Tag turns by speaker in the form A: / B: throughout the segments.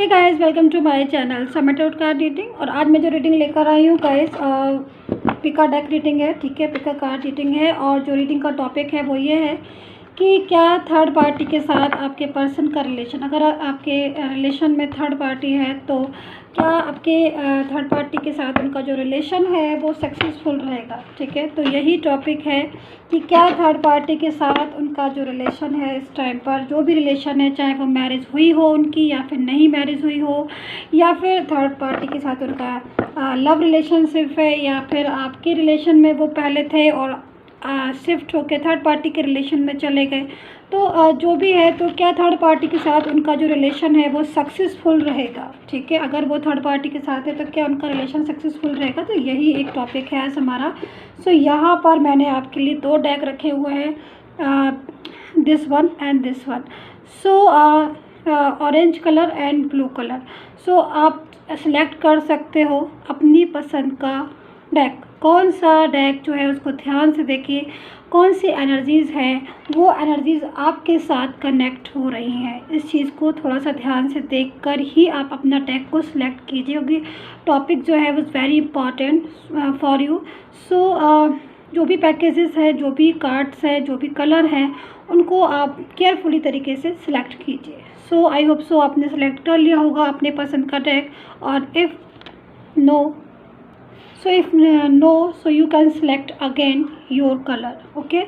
A: Hey guys, welcome to my channel समेटेड card reading. और आज मैं जो रीडिंग लेकर आई हूँ गाइस, पिका डेक रीडिंग है। ठीक है, पिका कार्ड रीडिंग है। और जो रीडिंग का टॉपिक है वो ये है कि क्या थर्ड पार्टी के साथ आपके पर्सन का रिलेशन, अगर आपके रिलेशन में थर्ड पार्टी है तो क्या आपके थर्ड पार्टी के साथ उनका जो रिलेशन है वो सक्सेसफुल रहेगा। ठीक है, तो यही टॉपिक है कि क्या थर्ड पार्टी के साथ उनका जो रिलेशन है इस टाइम पर, जो भी रिलेशन है, चाहे वो मैरिज हुई हो उनकी या फिर नहीं मैरिज हुई हो, या फिर थर्ड पार्टी के साथ उनका लव रिलेशनशिप है, या फिर आपके रिलेशन में वो पहले थे और शिफ्ट होकर थर्ड पार्टी के रिलेशन में चले गए, तो जो भी है, तो क्या थर्ड पार्टी के साथ उनका जो रिलेशन है वो सक्सेसफुल रहेगा। ठीक है, अगर वो थर्ड पार्टी के साथ है तो क्या उनका रिलेशन सक्सेसफुल रहेगा। तो यही एक टॉपिक है आज हमारा। सो यहाँ पर मैंने आपके लिए दो डेक रखे हुए हैं, this one and this one. So orange colour and blue colour. So आप सेलेक्ट कर सकते हो अपनी पसंद का डेक। कौन सा डेक जो है उसको ध्यान से देखिए, कौन सी एनर्जीज़ हैं, वो एनर्जीज़ आपके साथ कनेक्ट हो रही हैं। इस चीज़ को थोड़ा सा ध्यान से देखकर ही आप अपना डेक को सिलेक्ट कीजिए, क्योंकि टॉपिक जो है वो वेरी इंपॉर्टेंट फॉर यू। सो जो भी पैकेजेस है, जो भी कार्ड्स है, जो भी कलर हैं, उनको आप केयरफुली तरीके से सिलेक्ट कीजिए। सो आई होप सो आपने सेलेक्ट कर लिया होगा अपने पसंद का डेक। और if no, so you can select again your color. Okay,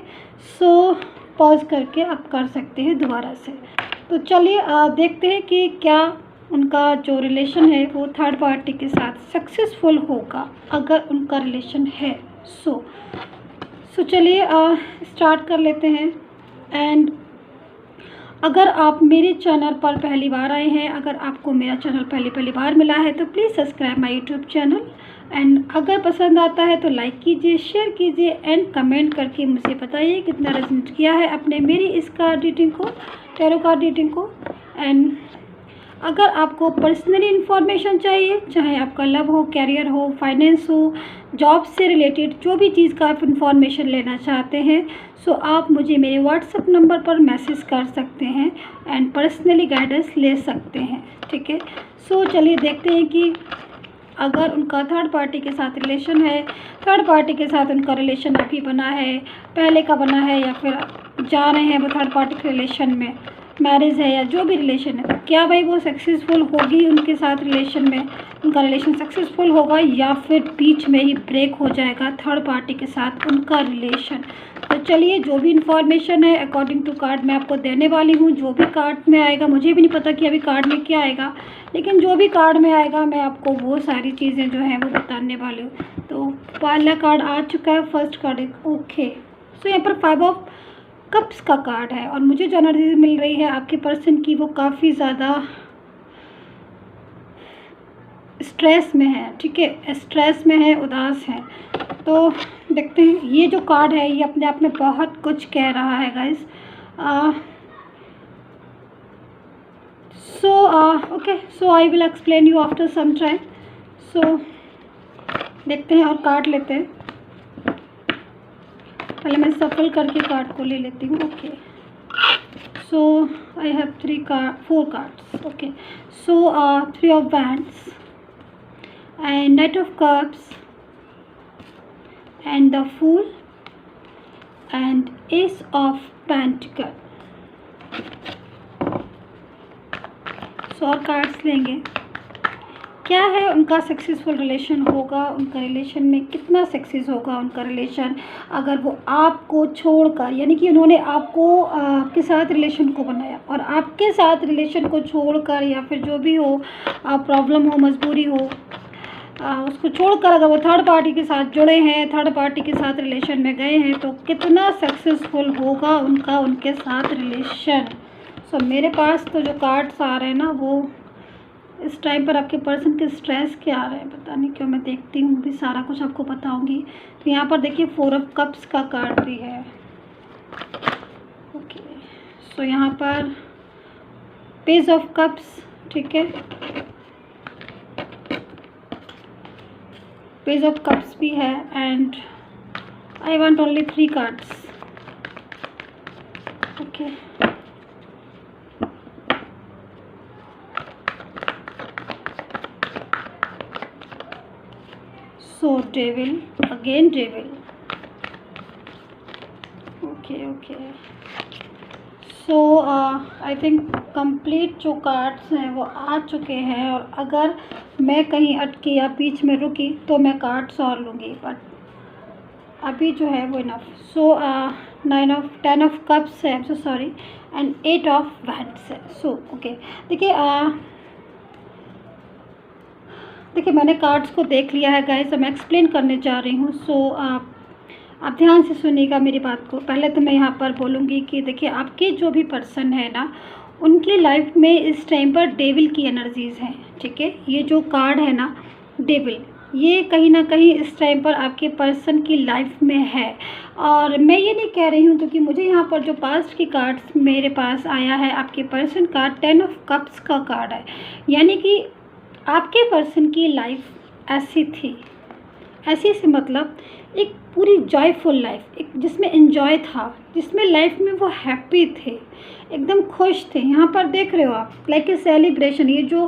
A: so pause करके आप कर सकते हैं दोबारा से। तो चलिए देखते हैं कि क्या उनका जो रिलेशन है वो थर्ड पार्टी के साथ सक्सेसफुल होगा, अगर उनका रिलेशन है। सो चलिए स्टार्ट कर लेते हैं। एंड अगर आप मेरे चैनल पर पहली बार आए हैं, अगर आपको मेरा चैनल पहली बार मिला है तो please subscribe my YouTube channel. And अगर पसंद आता है तो लाइक कीजिए, शेयर कीजिए एंड कमेंट करके मुझे बताइए कितना रेजोनेट किया है अपने मेरी इस कार्ड रीडिंग को, टैरो कार्ड रीडिंग को। एंड अगर आपको पर्सनली इन्फॉर्मेशन चाहिए, चाहे आपका लव हो, कैरियर हो, फाइनेंस हो, जॉब से रिलेटेड जो भी चीज़ का आप इन्फॉर्मेशन लेना चाहते हैं, सो आप मुझे मेरे व्हाट्सएप नंबर पर मैसेज कर सकते हैं एंड पर्सनली गाइडेंस ले सकते हैं। ठीक है, सो चलिए देखते हैं कि अगर उनका थर्ड पार्टी के साथ रिलेशन है, थर्ड पार्टी के साथ उनका रिलेशन अभी बना है, पहले का बना है, या फिर जा रहे हैं वो थर्ड पार्टी के रिलेशन में, मैरिज है, या जो भी रिलेशन है, तो क्या भाई वो सक्सेसफुल होगी उनके साथ रिलेशन में, उनका रिलेशन सक्सेसफुल होगा, या फिर बीच में ही ब्रेक हो जाएगा थर्ड पार्टी के साथ उनका रिलेशन। तो चलिए, जो भी इन्फॉर्मेशन है अकॉर्डिंग टू कार्ड मैं आपको देने वाली हूँ। जो भी कार्ड में आएगा, मुझे भी नहीं पता कि अभी कार्ड में क्या आएगा, लेकिन जो भी कार्ड में आएगा मैं आपको वो सारी चीज़ें जो हैं वो बताने वाली हूँ। तो पहला कार्ड आ चुका है, फर्स्ट कार्ड है। ओके, सो यहाँ पर 5 ऑफ कप्स का कार्ड है और मुझे जो एनर्जी मिल रही है आपके पर्सन की, वो काफ़ी ज़्यादा स्ट्रेस में है। ठीक है, स्ट्रेस में है, उदास है। तो देखते हैं, ये जो कार्ड है ये अपने आप में बहुत कुछ कह रहा है guys. Okay, so I will explain you after some time. So देखते हैं और कार्ड लेते हैं। पहले मैं सफल करके कार्ड को ले लेती हूँ। Okay, so I have 4 cards. Okay, so 3 of wands and Knight of Cups and the Fool and Ace of Pentacles। सो और कार्ड्स लेंगे, क्या है उनका सक्सेसफुल रिलेशन होगा, उनका रिलेशन में कितना सक्सेस होगा उनका रिलेशन, अगर वो आपको छोड़कर, यानी कि उन्होंने आपको आपके साथ रिलेशन को बनाया और आपके साथ रिलेशन को छोड़कर, या फिर जो भी हो, प्रॉब्लम हो, मजबूरी हो, उसको छोड़कर अगर वो थर्ड पार्टी के साथ जुड़े हैं, थर्ड पार्टी के साथ रिलेशन में गए हैं, तो कितना सक्सेसफुल होगा उनका उनके साथ रिलेशन। सो मेरे पास तो जो कार्ड्स आ रहे हैं ना, वो इस टाइम पर आपके पर्सन के स्ट्रेस के आ रहे हैं, पता नहीं क्यों। मैं देखती हूँ, भी सारा कुछ आपको बताऊँगी। तो यहाँ पर देखिए 4 ऑफ कप्स का कार्ड भी है। ओके, सो यहाँ पर पेज ऑफ कप्स, ठीक है, पेज ऑफ कप्स भी है। And I want only 3 cards. Okay, so devil, again devil, okay. So I think complete जो कार्ड्स हैं वो आ चुके हैं, और अगर मैं कहीं अटकी या बीच में रुकी तो मैं कार्ड्स और लूँगी, बट अभी जो है वो इनफ। सो 10 ऑफ कप्स है, so sorry, and 8 of wands है। सो ओके, देखिए मैंने कार्ड्स को देख लिया है गाइस, तो मैं एक्सप्लेन करने जा रही हूँ। सो आप ध्यान से सुनिएगा मेरी बात को। पहले तो मैं यहाँ पर बोलूँगी कि देखिए आपके जो भी पर्सन है ना, उनकी लाइफ में इस टाइम पर डेविल की एनर्जीज़ हैं, ठीक है। ये जो कार्ड है ना डेविल, ये कहीं ना कहीं इस टाइम पर आपके पर्सन की लाइफ में है। और मैं ये नहीं कह रही हूँ, क्योंकि मुझे यहाँ पर जो पास्ट की कार्ड्स मेरे पास आया है, आपके पर्सन का 10 ऑफ कप्स का कार्ड है, यानी कि आपके पर्सन की लाइफ ऐसी थी, ऐसी से मतलब एक पूरी जॉयफुल लाइफ, एक जिसमें एंजॉय था, जिसमें लाइफ में वो हैप्पी थे, एकदम खुश थे। यहाँ पर देख रहे हो आप, लाइक ए सेलिब्रेशन, ये जो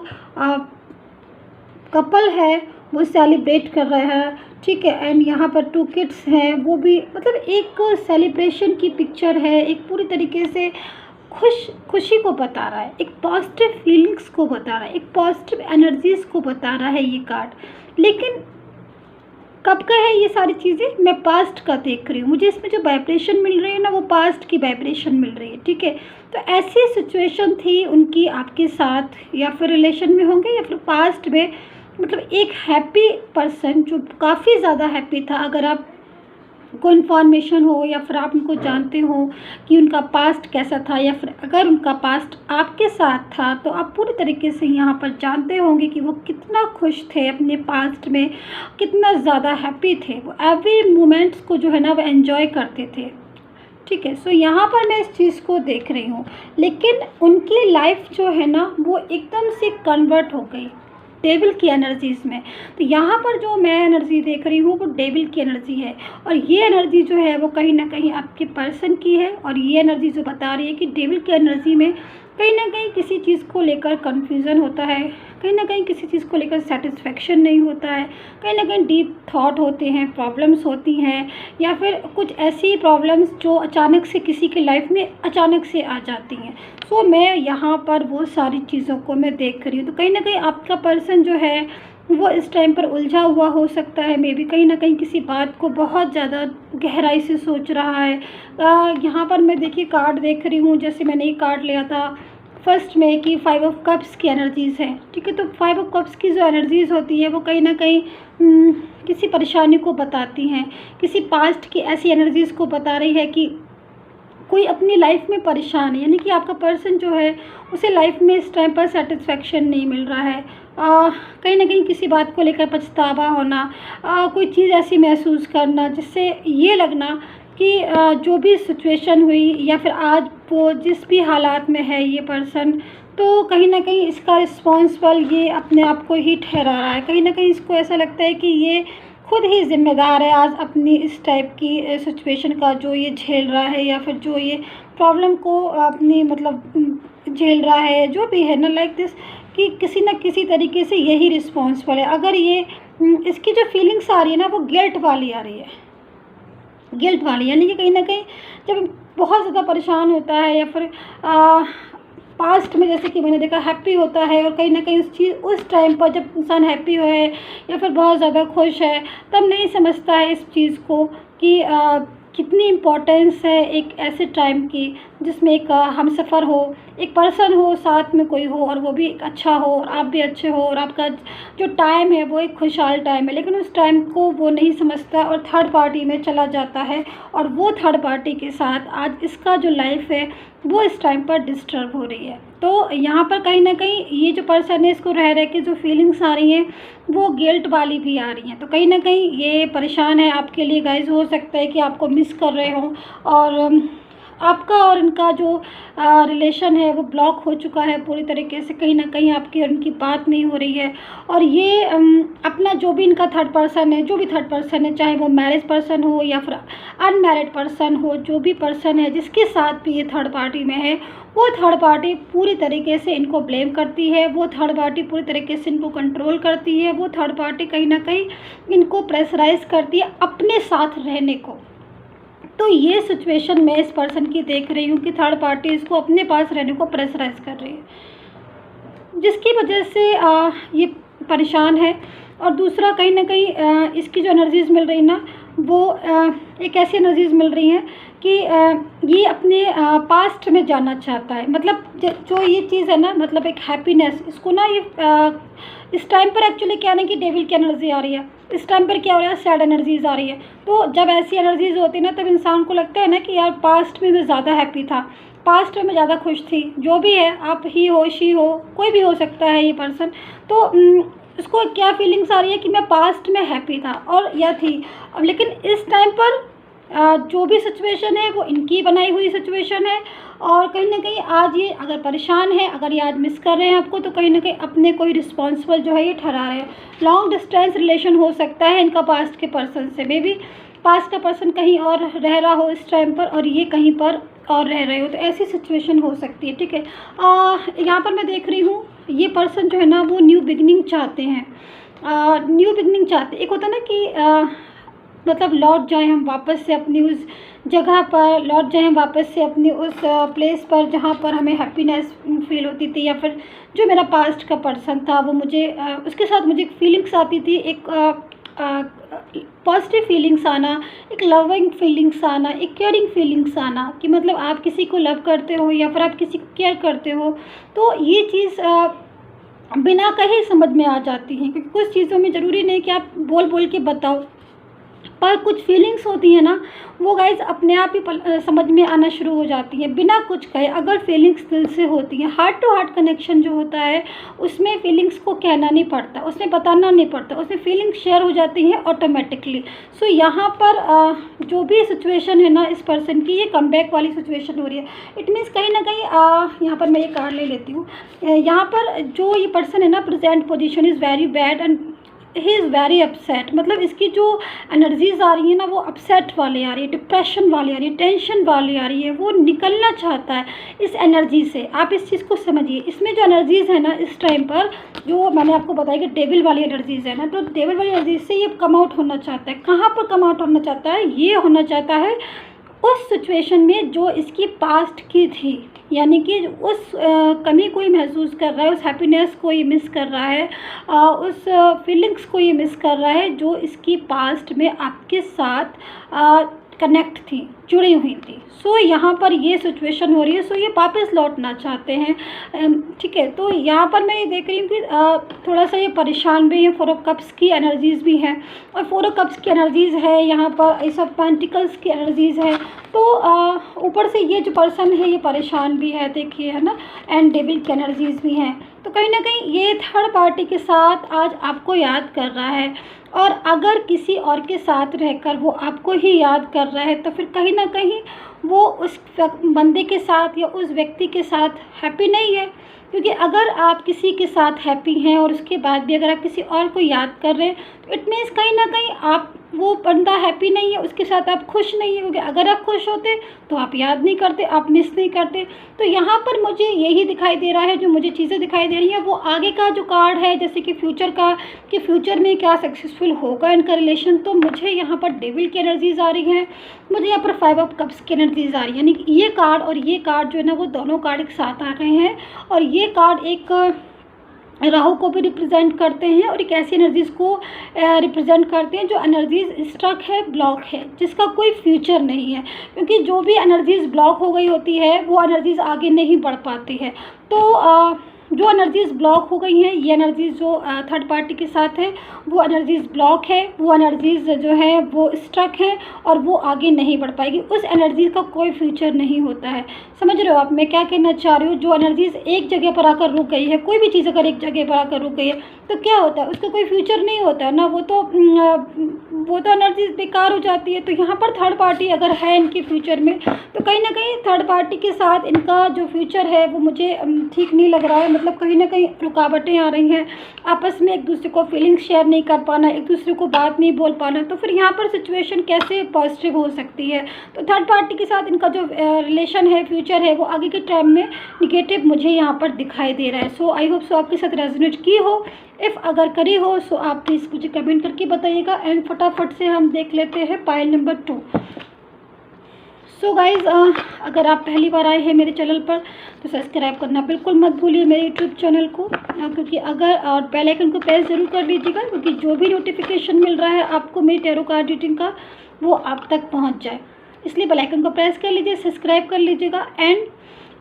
A: कपल है वो सेलिब्रेट कर रहा है, ठीक है। एंड यहाँ पर 2 किड्स हैं, वो भी मतलब एक सेलिब्रेशन की पिक्चर है, एक पूरी तरीके से खुशी को बता रहा है, एक पॉजिटिव फीलिंग्स को बता रहा है, एक पॉजिटिव एनर्जीज़ को बता रहा है ये कार्ड। लेकिन कब का है ये सारी चीज़ें, मैं पास्ट का देख रही हूँ, मुझे इसमें जो वाइब्रेशन मिल रही है ना, वो पास्ट की वाइब्रेशन मिल रही है, ठीक है। तो ऐसी सिचुएशन थी उनकी आपके साथ, या फिर रिलेशन में होंगे या फिर पास्ट में, मतलब एक हैप्पी पर्सन जो काफ़ी ज़्यादा हैप्पी था। अगर आप को इन्फॉर्मेशन हो या फिर आप उनको जानते हो कि उनका पास्ट कैसा था, या फिर अगर उनका पास्ट आपके साथ था, तो आप पूरी तरीके से यहाँ पर जानते होंगे कि वो कितना खुश थे अपने पास्ट में, कितना ज़्यादा हैप्पी थे, वो एवरी मोमेंट्स को जो है ना वो एंजॉय करते थे, ठीक है। सो यहाँ पर मैं इस चीज़ को देख रही हूँ, लेकिन उनकी लाइफ जो है ना वो एकदम से कन्वर्ट हो गई डेविल की एनर्जीज़ में। तो यहाँ पर जो मैं एनर्जी देख रही हूँ वो डेविल की एनर्जी है, और ये एनर्जी जो है वो कहीं ना कहीं आपके पर्सन की है। और ये एनर्जी जो बता रही है कि डेविल की एनर्जी में कहीं ना कहीं किसी चीज़ को लेकर कन्फ्यूज़न होता है, कहीं ना कहीं किसी चीज़ को लेकर सेटिस्फेक्शन नहीं होता है, कहीं ना कहीं डीप थॉट होते हैं, प्रॉब्लम्स होती हैं, या फिर कुछ ऐसी प्रॉब्लम्स जो अचानक से किसी की लाइफ में अचानक से आ जाती हैं। सो मैं यहाँ पर वो सारी चीज़ों को मैं देख रही हूँ। तो कहीं ना कहीं आपका पर्सन जो है वो इस टाइम पर उलझा हुआ हो सकता है, मे बी कहीं ना कहीं किसी बात को बहुत ज़्यादा गहराई से सोच रहा है। यहाँ पर मैं देखिए कार्ड देख रही हूँ, जैसे मैंने ये कार्ड लिया था फर्स्ट में कि 5 ऑफ कप्स की एनर्जीज़ हैं, ठीक है। तो 5 ऑफ कप्स की जो एनर्जीज़ होती है वो कहीं ना कहीं किसी परेशानी को बताती हैं, किसी पास्ट की ऐसी एनर्जीज़ को बता रही है कि कोई अपनी लाइफ में परेशान है, यानी कि आपका पर्सन जो है उसे लाइफ में इस टाइम पर सेटिस्फेक्शन नहीं मिल रहा है। कहीं ना कहीं किसी बात को लेकर पछतावा होना, कोई चीज़ ऐसी महसूस करना जिससे ये लगना कि जो भी सिचुएशन हुई या फिर आज वो जिस भी हालात में है ये पर्सन, तो कहीं ना कहीं इसका रिस्पॉन्सिबल ये अपने आप को ही ठहरा रहा है। कहीं ना कहीं इसको ऐसा लगता है कि ये खुद ही जिम्मेदार है आज अपनी इस टाइप की सिचुएशन का, जो ये झेल रहा है या फिर जो ये प्रॉब्लम को अपनी मतलब झेल रहा है, जो भी है ना, लाइक दिस, कि किसी न किसी तरीके से यही रिस्पॉन्सिबल है। अगर ये इसकी जो फीलिंग्स आ रही है ना वो गिल्ट वाली आ रही है, गिल्ट वाली, यानी कि कहीं ना कहीं जब बहुत ज़्यादा परेशान होता है या फिर पास्ट में जैसे कि मैंने देखा हैप्पी होता है, और कहीं ना कहीं उस टाइम पर जब इंसान हैप्पी है या फिर बहुत ज़्यादा खुश है, तब नहीं समझता है इस चीज़ को कि कितनी इम्पोर्टेंस है एक ऐसे टाइम की जिसमें एक हमसफ़र हो, एक पर्सन हो, साथ में कोई हो, और वो भी एक अच्छा हो और आप भी अच्छे हो, और आपका जो टाइम है वो एक खुशहाल टाइम है। लेकिन उस टाइम को वो नहीं समझता और थर्ड पार्टी में चला जाता है, और वो थर्ड पार्टी के साथ आज इसका जो लाइफ है वो इस टाइम पर डिस्टर्ब हो रही है। तो यहाँ पर कहीं ना कहीं ये जो पर्सन है इसको रह रह के जो फीलिंग्स आ रही हैं वो गिल्ट वाली भी आ रही हैं। तो कहीं ना कहीं ये परेशान है आपके लिए गाइज। हो सकता है कि आपको मिस कर रहे हों, और आपका और इनका जो रिलेशन है वो ब्लॉक हो चुका है पूरी तरीके से। कहीं ना कहीं आपकी और इनकी बात नहीं हो रही है। और ये अपना जो भी इनका थर्ड पर्सन है, जो भी थर्ड पर्सन है, चाहे वो मैरिज पर्सन हो या फिर अनमैरिड पर्सन हो, जो भी पर्सन है जिसके साथ भी ये थर्ड पार्टी में है, वो थर्ड पार्टी पूरी तरीके से इनको ब्लेम करती है, वो थर्ड पार्टी पूरी तरीके से इनको कंट्रोल करती है, वो थर्ड पार्टी कहीं ना कहीं इनको प्रेशराइज करती है अपने साथ रहने को। तो ये सिचुएशन मैं इस पर्सन की देख रही हूँ कि थर्ड पार्टी इसको अपने पास रहने को प्रेशराइज कर रही है, जिसकी वजह से ये परेशान है। और दूसरा कहीं ना कहीं इसकी जो एनर्जीज़ मिल रही ना, वो एक ऐसी एनर्जीज़ मिल रही हैं कि ये अपने पास्ट में जाना चाहता है। मतलब जो ये चीज़ है ना, मतलब एक हैप्पीनेस इसको ना, ये इस टाइम पर एक्चुअली क्या है ना कि डेविल की एनर्जी आ रही है। इस टाइम पर क्या हो रहा है, सैड एनर्जीज़ आ रही है। तो जब ऐसी एनर्जीज़ होती है ना, तब इंसान को लगता है ना कि यार पास्ट में मैं ज़्यादा हैप्पी था, पास्ट में मैं ज़्यादा खुश थी। जो भी है, आप ही हो, शी हो, कोई भी हो सकता है ये पर्सन। तो उसको क्या फीलिंग्स आ रही है कि मैं पास्ट में हैप्पी था और या थी। अब लेकिन इस टाइम पर जो भी सिचुएशन है वो इनकी बनाई हुई सिचुएशन है। और कहीं ना कहीं आज ये अगर परेशान है, अगर ये आज मिस कर रहे हैं आपको, तो कहीं ना कहीं अपने कोई रिस्पॉन्सिबल जो है ये ठहरा रहे हैं। लॉन्ग डिस्टेंस रिलेशन हो सकता है इनका पास्ट के पर्सन से। मे बी पास्ट का पर्सन कहीं और रह रहा हो इस टाइम पर और ये कहीं पर और रह रहे हो, तो ऐसी सिचुएशन हो सकती है। ठीक है, यहाँ पर मैं देख रही हूँ ये पर्सन जो है ना वो न्यू बिगनिंग चाहते हैं। न्यू बिगनिंग चाहते, एक होता है ना कि मतलब लौट जाएं हम वापस से अपनी उस जगह पर, लौट जाएं वापस से अपनी उस प्लेस पर जहाँ पर हमें हैप्पीनेस फील होती थी, या फिर जो मेरा पास्ट का पर्सन था वो मुझे उसके साथ मुझे फीलिंग्स आती थी, एक पॉजिटिव फीलिंग्स आना, एक लविंग फीलिंग्स आना, एक केयरिंग फीलिंग्स आना, कि मतलब आप किसी को लव करते हो या फिर आप किसी को केयर करते हो। तो ये चीज़ बिना कहे समझ में आ जाती हैं, क्योंकि कुछ चीज़ों में ज़रूरी नहीं कि आप बोल बोल के बताओ, पर कुछ फीलिंग्स होती हैं ना, वो गाइज अपने आप ही समझ में आना शुरू हो जाती है बिना कुछ कहे। अगर फीलिंग्स दिल से होती हैं, हार्ट टू हार्ट कनेक्शन जो होता है, उसमें फीलिंग्स को कहना नहीं पड़ता, उसमें बताना नहीं पड़ता, उसमें फीलिंग्स शेयर हो जाती हैं ऑटोमेटिकली। सो यहाँ पर जो भी सिचुएशन है ना इस पर्सन की, ये कमबैक वाली सिचुएशन हो रही है। इट मीन्स कहीं ना कहीं यहाँ पर मैं ये कार्ड ले लेती हूँ। यहाँ पर जो ये पर्सन है ना, present position is very bad and he is very upset. मतलब इसकी जो एनर्जीज़ आ रही है ना वो अपसेट वाली आ रही है, डिप्रेशन वाली आ रही है, टेंशन वाली आ रही है। वो निकलना चाहता है इस एनर्जी से। आप इस चीज़ को समझिए। इसमें जो एनर्जीज़ है ना इस टाइम पर, जो मैंने आपको बताया कि डेविल वाली एनर्जीज़ है ना, तो डेविल वाली एनर्जी से ये कम आउट होना चाहता है। कहाँ पर कम आउट होना चाहता है? ये होना चाहता है उस सिचुएशन में जो इसकी पास्ट की थी, यानी कि उस कमी को ही महसूस कर रहा है, उस हैप्पीनेस को ये मिस कर रहा है, उस फीलिंग्स को ये मिस कर रहा है जो इसकी पास्ट में आपके साथ कनेक्ट थी, जुड़ी हुई थी। सो यहाँ पर ये सिचुएशन हो रही है। सो ये वापस लौटना चाहते हैं। ठीक है, तो यहाँ पर मैं ये देख रही हूँ कि थोड़ा सा ये परेशान भी है। 4 ऑफ कप्स की एनर्जीज़ भी हैं और 4 ऑफ कप्स की एनर्जीज़ है, यहाँ पर एस ऑफ पेंटिकल्स की एनर्जीज़ है। तो ऊपर से ये जो पर्सन है ये परेशान भी है, देखिए, है ना, एंड डेविल की एनर्जीज़ भी हैं। तो कहीं ना कहीं ये थर्ड पार्टी के साथ आज आपको याद कर रहा है, और अगर किसी और के साथ रहकर वो आपको ही याद कर रहा है, तो फिर कहीं ना कहीं वो उस बंदे के साथ या उस व्यक्ति के साथ हैप्पी नहीं है। क्योंकि अगर आप किसी के साथ हैप्पी हैं और उसके बाद भी अगर आप किसी और को याद कर रहे हैं, तो इट मीन्स कहीं ना कहीं आप, वो बंदा हैप्पी नहीं है, उसके साथ आप खुश नहीं होगे। अगर आप खुश होते तो आप याद नहीं करते, आप मिस नहीं करते। तो यहाँ पर मुझे यही दिखाई दे रहा है, जो मुझे चीज़ें दिखाई दे रही हैं वो आगे का जो कार्ड है, जैसे कि फ्यूचर का, कि फ्यूचर में क्या सक्सेसफुल होगा इनका रिलेशन। तो मुझे यहाँ पर डेविल की एनर्जीज़ आ रही हैं, मुझे यहाँ पर 5 ऑफ कप्स की एनर्जीज़ आ रही है। यानी कि ये कार्ड और ये कार्ड जो है ना, वो दोनों कार्ड एक साथ आ रहे हैं, और ये कार्ड एक राहु को भी रिप्रेजेंट करते हैं और एक ऐसी एनर्जीज़ को रिप्रेजेंट करते हैं जो एनर्जीज़ स्टक है, ब्लॉक है, जिसका कोई फ्यूचर नहीं है। क्योंकि जो भी एनर्जीज़ ब्लॉक हो गई होती है वो एनर्जीज़ आगे नहीं बढ़ पाती है। तो जो एनर्जीज़ ब्लॉक हो गई हैं, ये एनर्जीज़ जो थर्ड पार्टी के साथ है वो एनर्जीज़ ब्लॉक है, वो एनर्जीज़ जो है वो स्ट्रक है और वो आगे नहीं बढ़ पाएगी। उस एनर्जी का कोई फ्यूचर नहीं होता है। समझ रहे हो आप मैं क्या कहना चाह रही हूँ? जो एनर्जीज़ एक जगह पर आकर रुक गई है, कोई भी चीज़ अगर एक जगह पर आकर रुक गई है तो क्या होता है, उसका कोई फ्यूचर नहीं होता है ना, वो तो एनर्जी बेकार हो जाती है। तो यहाँ पर थर्ड पार्टी अगर है इनके फ्यूचर में, तो कहीं ना कहीं थर्ड पार्टी के साथ इनका जो फ्यूचर है वो मुझे ठीक नहीं लग रहा है। मतलब कहीं ना कहीं रुकावटें आ रही हैं, आपस में एक दूसरे को फीलिंग्स शेयर नहीं कर पाना, एक दूसरे को बात नहीं बोल पाना, तो फिर यहाँ पर सिचुएशन कैसे पॉजिटिव हो सकती है? तो थर्ड पार्टी के साथ इनका जो रिलेशन है, फ्यूचर है, वो आगे के टाइम में निगेटिव मुझे यहाँ पर दिखाई दे रहा है। सो आई होप सो आपके साथ रेजोनेट की हो। इफ़ अगर करी हो सो आप प्लीज़ मुझे कमेंट करके बताइएगा। एंड फटाफट से हम देख लेते हैं पाइल नंबर 2। सो गाइज़, अगर आप पहली बार आए हैं मेरे चैनल पर तो सब्सक्राइब करना बिल्कुल मत भूलिए मेरे यूट्यूब चैनल को, क्योंकि अगर और बेल आइकन को प्रेस ज़रूर कर लीजिएगा, क्योंकि जो भी नोटिफिकेशन मिल रहा है आपको मेरी टैरो कार्ड रीडिंग का वो आप तक पहुंच जाए। इसलिए बेल आइकन को प्रेस कर लीजिए, सब्सक्राइब कर लीजिएगा। एंड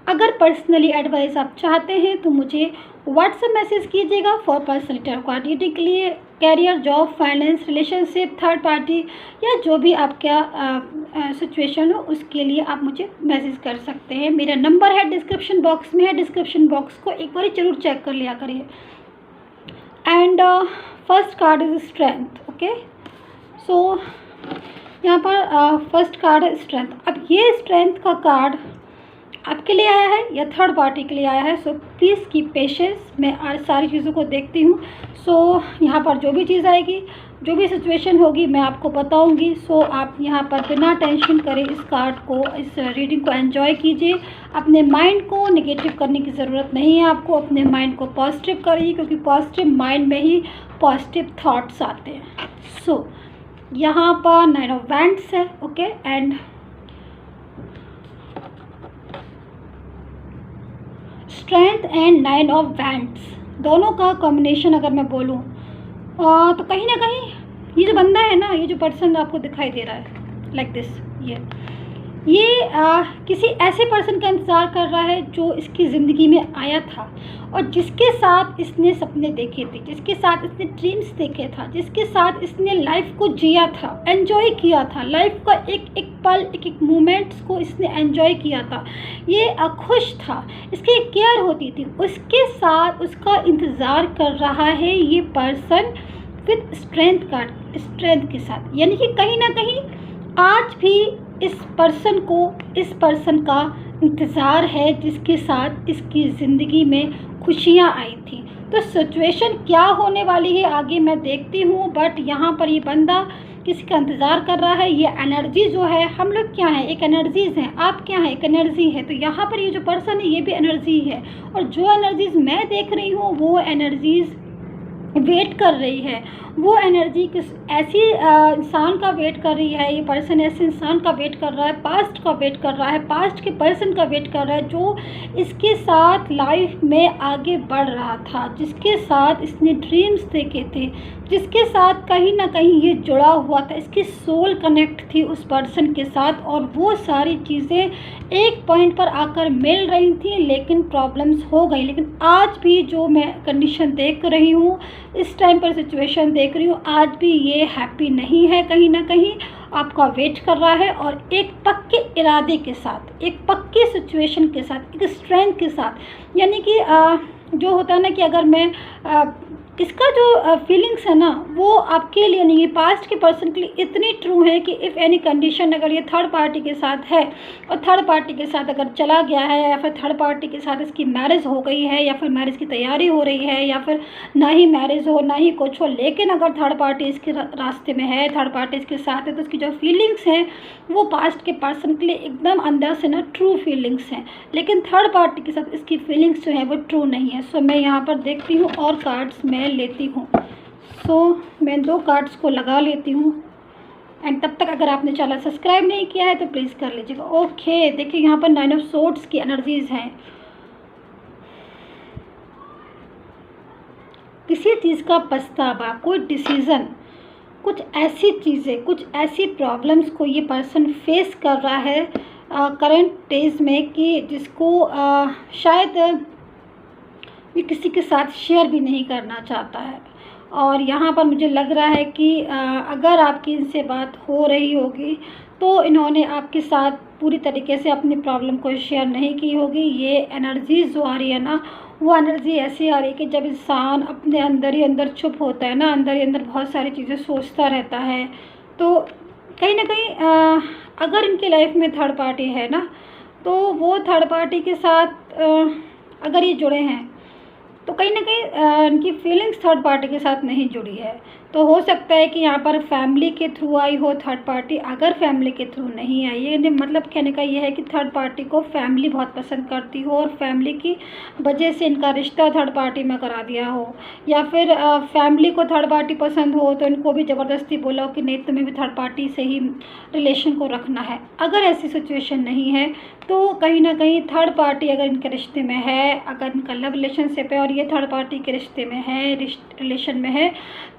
A: अगर पर्सनली एडवाइस आप चाहते हैं तो मुझे व्हाट्सएप मैसेज कीजिएगा for personal tarot card reading के लिए। Career, job, finance, relationship, third party या जो भी आपका सिचुएशन हो उसके लिए आप मुझे मैसेज कर सकते हैं। मेरा नंबर है डिस्क्रिप्शन बॉक्स में है, डिस्क्रिप्शन बॉक्स को एक बार ज़रूर चेक कर लिया करिए। And first card is strength. Okay, so यहाँ पर फर्स्ट कार्ड है स्ट्रेंथ। अब ये स्ट्रेंथ का कार्ड आपके लिए आया है या थर्ड पार्टी के लिए आया है, सो प्लीज़ कीप पेशेंस। मैं आज सारी चीज़ों को देखती हूँ। सो यहाँ पर जो भी चीज़ आएगी, जो भी सिचुएशन होगी मैं आपको बताऊँगी। सो आप यहाँ पर बिना टेंशन करें इस कार्ड को, इस रीडिंग को एंजॉय कीजिए। अपने माइंड को नेगेटिव करने की ज़रूरत नहीं है, आपको अपने माइंड को पॉजिटिव करिए, क्योंकि पॉजिटिव माइंड में ही पॉजिटिव थाट्स आते हैं। सो यहाँ पर 9 ऑफ वैंड्स है। Okay, and strength and 9 of wands दोनों का कॉम्बिनेशन अगर मैं बोलूँ तो कहीं ना कहीं ये जो बंदा है ना, ये जो पर्सन आपको दिखाई दे रहा है लाइक दिस, ये किसी ऐसे पर्सन का इंतज़ार कर रहा है जो इसकी ज़िंदगी में आया था और जिसके साथ इसने सपने देखे थे, जिसके साथ इसने ड्रीम्स देखे था, जिसके साथ इसने लाइफ को जिया था, एंजॉय किया था, लाइफ का एक एक पल, एक एक मोमेंट्स को इसने एंजॉय किया था। ये खुश था, इसकी केयर होती थी, उसके साथ उसका इंतज़ार कर रहा है ये पर्सन विद स्ट्रेंथ के साथ। यानी कि कहीं ना कहीं आज भी इस पर्सन का इंतज़ार है जिसके साथ इसकी ज़िंदगी में खुशियाँ आई थी। तो सिचुएशन क्या होने वाली है आगे मैं देखती हूँ, बट यहाँ पर ये बंदा किसी का इंतज़ार कर रहा है। ये एनर्जी जो है, हम लोग क्या है, एक एनर्जीज़ हैं, आप क्या है, एक एनर्जी है। तो यहाँ पर ये जो पर्सन है ये भी एनर्जी है, और जो एनर्जीज़ मैं देख रही हूँ वो एनर्जीज़ वेट कर रही है। वो एनर्जी किस ऐसी इंसान का वेट कर रही है, ये पर्सन ऐसे इंसान का वेट कर रहा है, पास्ट का वेट कर रहा है, पास्ट के पर्सन का वेट कर रहा है जो इसके साथ लाइफ में आगे बढ़ रहा था, जिसके साथ इसने ड्रीम्स देखे थे, जिसके साथ कहीं ना कहीं ये जुड़ा हुआ था, इसकी सोल कनेक्ट थी उस पर्सन के साथ। और वो सारी चीज़ें एक पॉइंट पर आकर मिल रही थी, लेकिन प्रॉब्लम्स हो गई। लेकिन आज भी जो मैं कंडीशन देख रही हूँ, इस टाइम पर सिचुएशन देख रही हूँ, आज भी ये हैप्पी नहीं है, कहीं ना कहीं आपका वेट कर रहा है। और एक पक्के इरादे के साथ, एक पक्की सिचुएशन के साथ, एक स्ट्रेंथ के साथ। यानी कि जो होता है ना कि अगर मैं इसका जो फीलिंग्स है ना वो आपके लिए नहीं है, पास्ट के पर्सन के लिए इतनी ट्रू है कि इफ़ एनी कंडीशन अगर ये थर्ड पार्टी के साथ है और थर्ड पार्टी के साथ अगर चला गया है, या फिर थर्ड पार्टी के साथ इसकी मैरिज हो गई है, या फिर मैरिज की तैयारी हो रही है, या फिर ना ही मैरिज हो ना ही कुछ हो, लेकिन अगर थर्ड पार्टी इसके रास्ते में है, थर्ड पार्टी इसके साथ है, तो उसकी जो फीलिंग्स हैं वो पास्ट के पर्सन के लिए एकदम अंदर से ना ट्रू फीलिंग्स हैं। लेकिन थर्ड पार्टी के साथ इसकी फीलिंग्स जो है वो ट्रू नहीं है। सो मैं यहाँ पर देखती हूँ और कार्ड्स मैं लेती हूँ। सो मैं 2 कार्ड्स को लगा लेती हूँ। एंड तब तक अगर आपने चैनल सब्सक्राइब नहीं किया है तो प्लीज़ कर लीजिएगा। ओके, देखिए यहाँ पर 9 ऑफ सोर्ड्स की एनर्जीज़ हैं। किसी चीज़ का पछतावा, कोई डिसीज़न, कुछ ऐसी चीज़ें, कुछ ऐसी प्रॉब्लम्स को ये पर्सन फेस कर रहा है करंट डेज में कि जिसको शायद ये किसी के साथ शेयर भी नहीं करना चाहता है। और यहाँ पर मुझे लग रहा है कि अगर आपकी इनसे बात हो रही होगी तो इन्होंने आपके साथ पूरी तरीके से अपनी प्रॉब्लम को शेयर नहीं की होगी। ये एनर्जी जो आ रही है ना, वो एनर्जी ऐसी आ रही है कि जब इंसान अपने अंदर ही अंदर चुप होता है ना, अंदर ही अंदर बहुत सारी चीज़ें सोचता रहता है, तो कहीं ना कहीं अगर इनकी लाइफ में थर्ड पार्टी है ना, तो वो थर्ड पार्टी के साथ अगर ये जुड़े हैं तो कहीं ना कहीं इनकी फीलिंग्स थर्ड पार्टी के साथ नहीं जुड़ी है। तो हो सकता है कि यहाँ पर फैमिली के थ्रू आई हो थर्ड पार्टी। अगर फैमिली के थ्रू नहीं आई है, मतलब कहने का ये है कि थर्ड पार्टी को फैमिली बहुत पसंद करती हो और फैमिली की वजह से इनका रिश्ता थर्ड पार्टी में करा दिया हो, या फिर फैमिली को थर्ड पार्टी पसंद हो तो इनको भी ज़बरदस्ती बोला हो कि नहीं, तुम्हें भी थर्ड पार्टी से ही रिलेशन को रखना है। अगर ऐसी सिचुएशन नहीं है तो कहीं ना कहीं थर्ड पार्टी अगर इनके रिश्ते में है, अगर इनका लव रिलेशनशिप है और ये थर्ड पार्टी के रिश्ते में है, रिलेशन में है,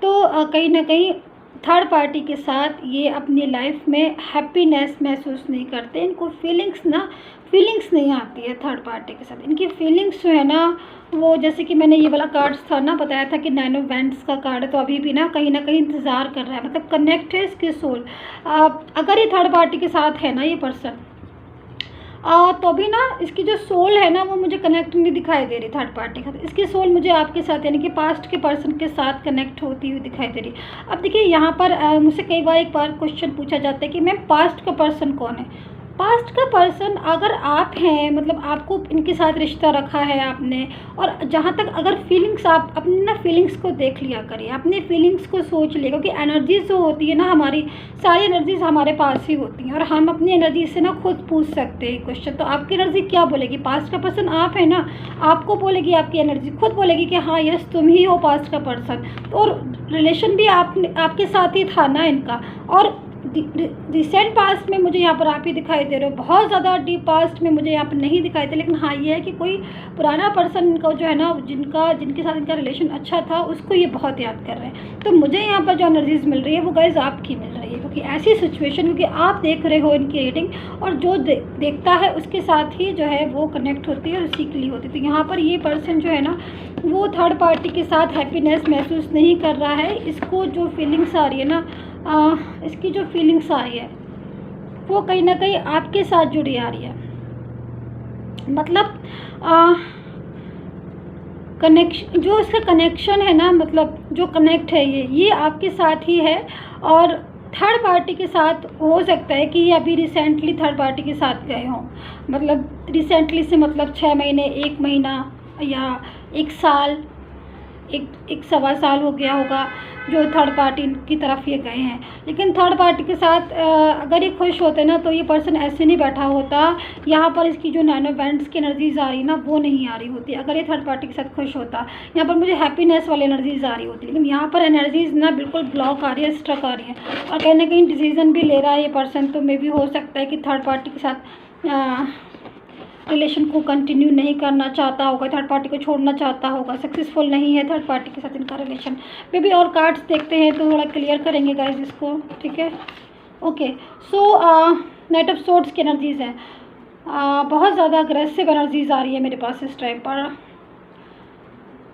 A: तो कहीं ना कहीं थर्ड पार्टी के साथ ये अपनी लाइफ में हैप्पीनेस महसूस नहीं करते। इनको फीलिंग्स नहीं आती है थर्ड पार्टी के साथ। इनकी फीलिंग्स जो है ना, वो जैसे कि मैंने ये वाला कार्ड्स था ना, बताया था कि 9 ऑफ वैंड्स का कार्ड है, तो अभी भी ना कहीं इंतज़ार कर रहा है, मतलब कनेक्ट है इसके सोल। अगर ये थर्ड पार्टी के साथ है ना ये पर्सन, तो भी ना इसकी जो सोल है ना, वो मुझे कनेक्ट नहीं दिखाई दे रही थर्ड पार्टी के साथ। इसकी सोल मुझे आपके साथ यानी कि पास्ट के पर्सन के साथ कनेक्ट होती हुई दिखाई दे रही। अब देखिए यहाँ पर मुझसे कई बार एक बार क्वेश्चन पूछा जाता है कि मैम पास्ट का पर्सन कौन है। पास्ट का पर्सन अगर आप हैं, मतलब आपको इनके साथ रिश्ता रखा है आपने, और जहाँ तक अगर फीलिंग्स, आप अपनी ना फीलिंग्स को देख लिया करिए, अपनी फीलिंग्स को सोच लिया, क्योंकि एनर्जीज जो होती है ना, हमारी सारी एनर्जीज हमारे पास ही होती हैं और हम अपनी एनर्जी से ना खुद पूछ सकते हैं क्वेश्चन। तो आपकी एनर्जी क्या बोलेगी? पास्ट का पर्सन आप है ना, आपको बोलेगी, आपकी एनर्जी खुद बोलेगी कि हाँ यस तुम ही हो पास्ट का पर्सन। और रिलेशन भी आपके साथ ही था ना इनका, और रिसेंट पास्ट में मुझे यहाँ पर आप ही दिखाई दे रहे हो। बहुत ज़्यादा डीप पास्ट में मुझे यहाँ पर नहीं दिखाई दे, लेकिन हाँ ये है कि कोई पुराना पर्सन इनका जो है ना, जिनके साथ इनका रिलेशन अच्छा था, उसको ये बहुत याद कर रहे हैं। तो मुझे यहाँ पर जो एनर्जीज मिल रही है वो गाइस आपकी मिल रही है, क्योंकि ऐसी सिचुएशन, क्योंकि आप देख रहे हो इनकी रीडिंग, और जो देखता है उसके साथ ही जो है वो कनेक्ट होती है और उसी के लिए होती है। तो यहाँ पर ये पर्सन जो है ना, वो थर्ड पार्टी के साथ हैप्पीनेस महसूस नहीं कर रहा है। इसको जो फीलिंग्स आ रही है ना, इसकी जो फीलिंग्स आ रही है वो कहीं ना कहीं आपके साथ जुड़ी आ रही है। मतलब कनेक्शन, जो इसका कनेक्शन है ना, मतलब जो कनेक्ट है ये आपके साथ ही है। और थर्ड पार्टी के साथ हो सकता है कि ये अभी रिसेंटली थर्ड पार्टी के साथ गए हों, मतलब रिसेंटली से मतलब 6 महीने, 1 महीना या 1 साल, एक सवा साल हो गया होगा जो थर्ड पार्टी की तरफ ये गए हैं। लेकिन थर्ड पार्टी के साथ अगर ये खुश होते ना, तो ये पर्सन ऐसे नहीं बैठा होता। यहाँ पर इसकी जो 9 ऑफ वैंड्स की एनर्जीज आ रही ना, वो नहीं आ रही होती अगर ये थर्ड पार्टी के साथ खुश होता। यहाँ पर मुझे हैप्पीनेस वाली एनर्जीज आ रही होती, लेकिन यहाँ पर एनर्जीज ना बिल्कुल ब्लॉक आ रही है, स्ट्रक आ रही है, और कहीं ना कहीं डिसीजन भी ले रहा है ये पर्सन। तो मे भी हो सकता है कि थर्ड पार्टी के साथ रिलेशन को कंटिन्यू नहीं करना चाहता होगा, थर्ड पार्टी को छोड़ना चाहता होगा, सक्सेसफुल नहीं है थर्ड पार्टी के साथ इनका रिलेशन। मे भी और कार्ड्स देखते हैं तो थोड़ा क्लियर करेंगे गाइज इसको, ठीक है। Okay, so night of swords की एनर्जीज हैं, बहुत ज़्यादा अग्रेसिव एनर्जीज आ रही है मेरे पास इस टाइम पर।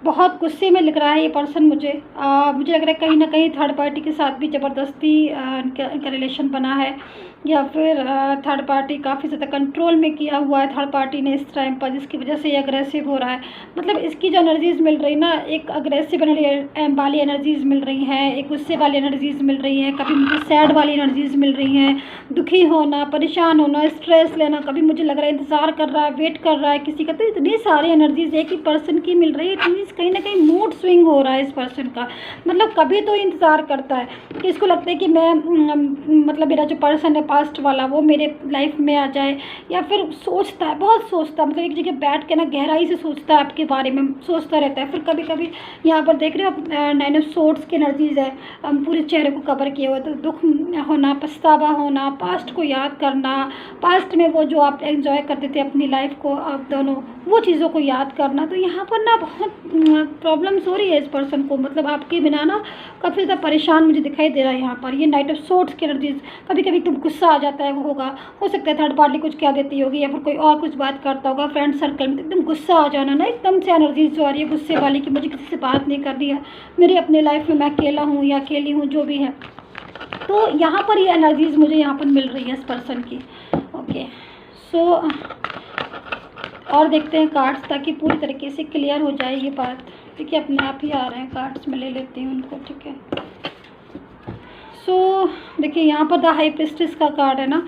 A: बहुत गुस्से में लिख रहा है ये पर्सन मुझे लग रहा है कहीं ना कहीं थर्ड पार्टी के साथ भी ज़बरदस्ती इनका रिलेशन बना है, या फिर थर्ड पार्टी काफ़ी ज़्यादा कंट्रोल में किया हुआ है थर्ड पार्टी ने इस टाइम पर, जिसकी वजह से ये अग्रेसिव हो रहा है। मतलब इसकी जो एनर्जीज़ मिल रही ना, एक अग्रेसिव वाली एनर्जीज़ मिल रही हैं, एक गुस्से वाली एनर्जीज़ मिल रही हैं, कभी मुझे सैड वाली एनर्जीज़ मिल रही हैं, दुखी होना, परेशान होना, स्ट्रेस लेना, कभी मुझे लग रहा है इंतज़ार कर रहा है, वेट कर रहा है किसी का। तो इतनी सारी एनर्जीज़ एक ही पर्सन की मिल रही है। इट मीन्स कहीं ना कहीं मूड स्विंग हो रहा है इस पर्सन का। मतलब कभी तो इंतज़ार करता है कि इसको लगता है कि मैं मतलब मेरा जो पर्सन है पास्ट वाला वो मेरे लाइफ में आ जाए, या फिर सोचता है, बहुत सोचता है, मतलब एक जगह बैठ के ना गहराई से सोचता है आपके बारे में, सोचता रहता है। फिर कभी कभी यहाँ पर देख रहे हो आप 9 ऑफ सोर्ड्स की एनर्जीज है, पूरे चेहरे को कवर किए हुए। तो दुख होना, पछतावा होना, पास्ट को याद करना, पास्ट में वो जो आप एंजॉय करते थे अपनी लाइफ को आप दोनों, वो चीज़ों को याद करना। तो यहाँ पर ना बहुत प्रॉब्लम्स हो रही है इस पर्सन को, मतलब आपके बिना ना काफ़ी ज़्यादा परेशान मुझे दिखाई दे रहा है यहाँ पर। ये नाइट ऑफ सोर्ड्स की एनर्जीज, कभी कभी तुम गुस्सा आ जाता है, वो होगा, हो सकता है थर्ड पार्टी कुछ क्या देती होगी या फिर कोई और कुछ बात करता होगा फ्रेंड सर्कल में, एकदम गुस्सा आ जाना ना, एकदम से एनर्जीज जो आ रही है गुस्से वाली कि मुझे किसी से बात नहीं करनी है, मेरी अपने लाइफ में मैं अकेला हूँ या अकेली हूँ, जो भी है। तो यहाँ पर ये एनर्जीज मुझे यहाँ पर मिल रही है इस पर्सन की। ओके, सो और देखते हैं कार्ड्स, ताकि पूरी तरीके से क्लियर हो जाए ये बात। देखिए अपने आप ही आ रहे हैं कार्ड्स, मैं ले लेती हूँ उनको, ठीक है। सो देखिए यहाँ पर द हाई प्रीस्टेस का कार्ड है ना,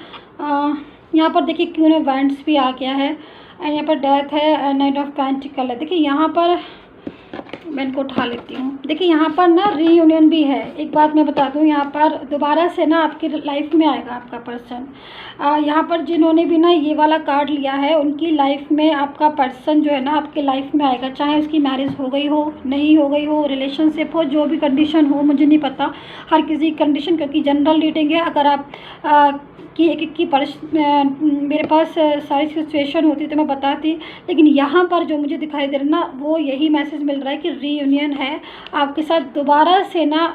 A: यहाँ पर देखिए क्वीन ऑफ वैंड्स भी आ गया है, एंड यहाँ पर डेथ है, नाइट ऑफ पेंटिकल है। देखिए यहाँ पर मैं इनको उठा लेती हूँ। देखिए यहाँ पर ना रीयूनियन भी है। एक बात मैं बता दूँ, यहाँ पर दोबारा से ना आपकी लाइफ में आएगा आपका पर्सन। यहाँ पर जिन्होंने भी ना ये वाला कार्ड लिया है, उनकी लाइफ में आपका पर्सन जो है ना आपके लाइफ में आएगा, चाहे उसकी मैरिज हो गई हो, नहीं हो गई हो, रिलेशनशिप हो, जो भी कंडीशन हो, मुझे नहीं पता हर किसी की कंडीशन, क्योंकि जनरल रीडिंग है। अगर आप कि एक एक की मेरे पास सारी सिचुएशन होती तो मैं बताती, लेकिन यहाँ पर जो मुझे दिखाई दे रहा है ना, वो यही मैसेज मिल रहा है कि रीयूनियन है आपके साथ, दोबारा से ना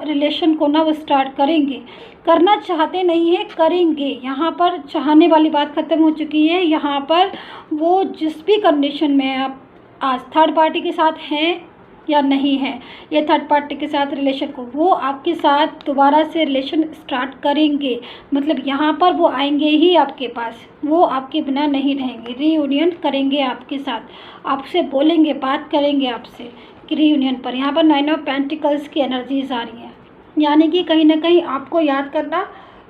A: रिलेशन को ना वो स्टार्ट करेंगे। करना चाहते नहीं है, करेंगे। यहाँ पर चाहने वाली बात ख़त्म हो चुकी है। यहाँ पर वो जिस भी कंडीशन में आप आज थर्ड पार्टी के साथ हैं या नहीं है, ये थर्ड पार्टी के साथ रिलेशन को, वो आपके साथ दोबारा से रिलेशन स्टार्ट करेंगे। मतलब यहाँ पर वो आएंगे ही आपके पास, वो आपके बिना नहीं रहेंगे, रीयूनियन करेंगे आपके साथ, आपसे बोलेंगे, बात करेंगे आपसे कि रीयूनियन पर। यहाँ पर 9 ऑफ पेंटिकल्स की एनर्जीज आ रही हैं, यानी कि कहीं ना कहीं आपको याद करना,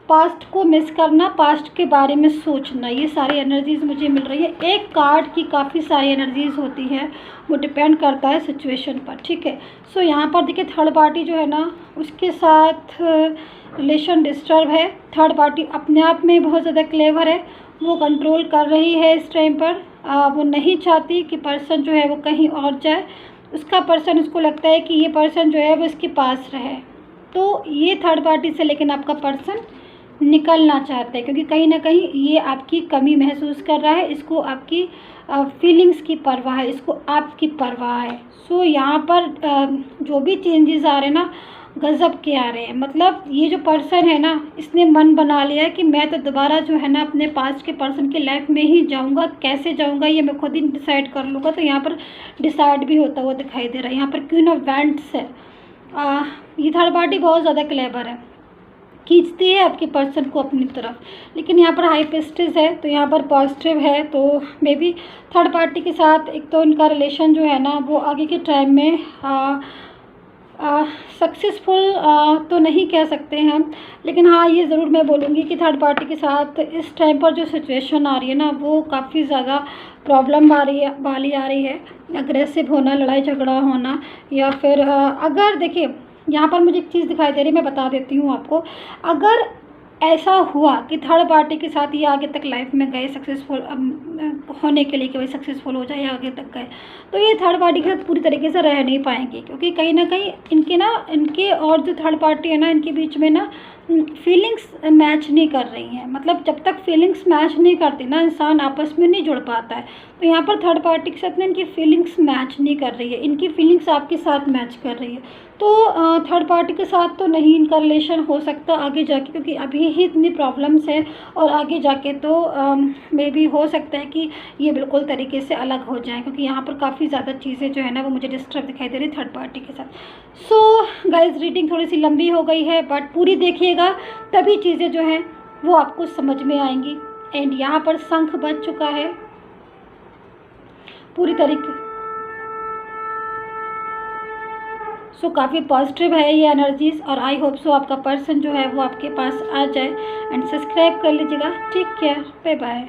A: पास्ट को मिस करना, पास्ट के बारे में सोचना, ये सारी एनर्जीज़ मुझे मिल रही है। एक कार्ड की काफ़ी सारी एनर्जीज़ होती है, वो डिपेंड करता है सिचुएशन पर, ठीक है। सो यहाँ पर देखिए थर्ड पार्टी जो है ना, उसके साथ रिलेशन डिस्टर्ब है। थर्ड पार्टी अपने आप में बहुत ज़्यादा क्लेवर है, वो कंट्रोल कर रही है इस टाइम पर। वो नहीं चाहती कि पर्सन जो है वो कहीं और जाए, उसका पर्सन, उसको लगता है कि ये पर्सन जो है वो इसके पास रहे। तो ये थर्ड पार्टी से लेकिन आपका पर्सन निकलना चाहते हैं, क्योंकि कहीं ना कहीं ये आपकी कमी महसूस कर रहा है, इसको आपकी फीलिंग्स की परवाह है, इसको आपकी परवाह है। सो यहाँ पर जो भी चेंजेस आ रहे हैं ना, गज़ब के आ रहे हैं। मतलब ये जो पर्सन है ना, इसने मन बना लिया है कि मैं तो दोबारा जो है ना अपने पास्ट के पर्सन की लाइफ में ही जाऊँगा, कैसे जाऊँगा ये मैं खुद ही डिसाइड कर लूँगा। तो यहाँ पर डिसाइड भी होता हुआ दिखाई दे रहा है। यहाँ पर क्वीन ऑफ वैंड्स है। ये थर्ड पार्टी बहुत ज़्यादा क्लेवर है, खींचती है आपके पर्सन को अपनी तरफ, लेकिन यहाँ पर हाई प्रीस्टेस है, तो यहाँ पर पॉजिटिव है। तो मे बी थर्ड पार्टी के साथ एक तो इनका रिलेशन जो है ना वो आगे के टाइम में सक्सेसफुल तो नहीं कह सकते हैं हम, लेकिन हाँ ये ज़रूर मैं बोलूँगी कि थर्ड पार्टी के साथ इस टाइम पर जो सिचुएशन आ रही है ना, वो काफ़ी ज़्यादा प्रॉब्लम वाली आ रही है। अग्रेसिव होना, लड़ाई झगड़ा होना, या फिर अगर देखिए यहाँ पर मुझे एक चीज़ दिखाई दे रही है, मैं बता देती हूँ आपको। अगर ऐसा हुआ कि थर्ड पार्टी के साथ ये आगे तक लाइफ में गए, सक्सेसफुल होने के लिए कि भाई सक्सेसफुल हो जाए या आगे तक गए, तो ये थर्ड पार्टी के साथ पूरी तरीके से रह नहीं पाएंगे, क्योंकि कहीं ना कहीं इनके और जो थर्ड पार्टी है ना, इनके बीच में ना फीलिंग्स मैच नहीं कर रही हैं। मतलब जब तक फीलिंग्स मैच नहीं करती ना, इंसान आपस में नहीं जुड़ पाता है। तो यहाँ पर थर्ड पार्टी के साथ ना इनकी फीलिंग्स मैच नहीं कर रही है, इनकी फीलिंग्स आपके साथ मैच कर रही है। तो थर्ड पार्टी के साथ तो नहीं इनका रिलेशन हो सकता आगे जाके, क्योंकि अभी ही इतनी प्रॉब्लम्स हैं, और आगे जाके तो मे बी हो सकता है कि ये बिल्कुल तरीके से अलग हो जाएं, क्योंकि यहाँ पर काफ़ी ज़्यादा चीज़ें जो है ना वो मुझे डिस्टर्ब दिखाई दे रही थर्ड पार्टी के साथ। सो गाइस, रीडिंग थोड़ी सी लंबी हो गई है, बट पूरी देखिएगा, तभी चीज़ें जो हैं वो आपको समझ में आएंगी। एंड यहाँ पर शंख बज चुका है पूरी तरीके। सो काफ़ी पॉजिटिव है ये एनर्जीज़, और आई होप सो आपका पर्सन जो है वो आपके पास आ जाए। एंड सब्सक्राइब कर लीजिएगा। Take care, bye bye.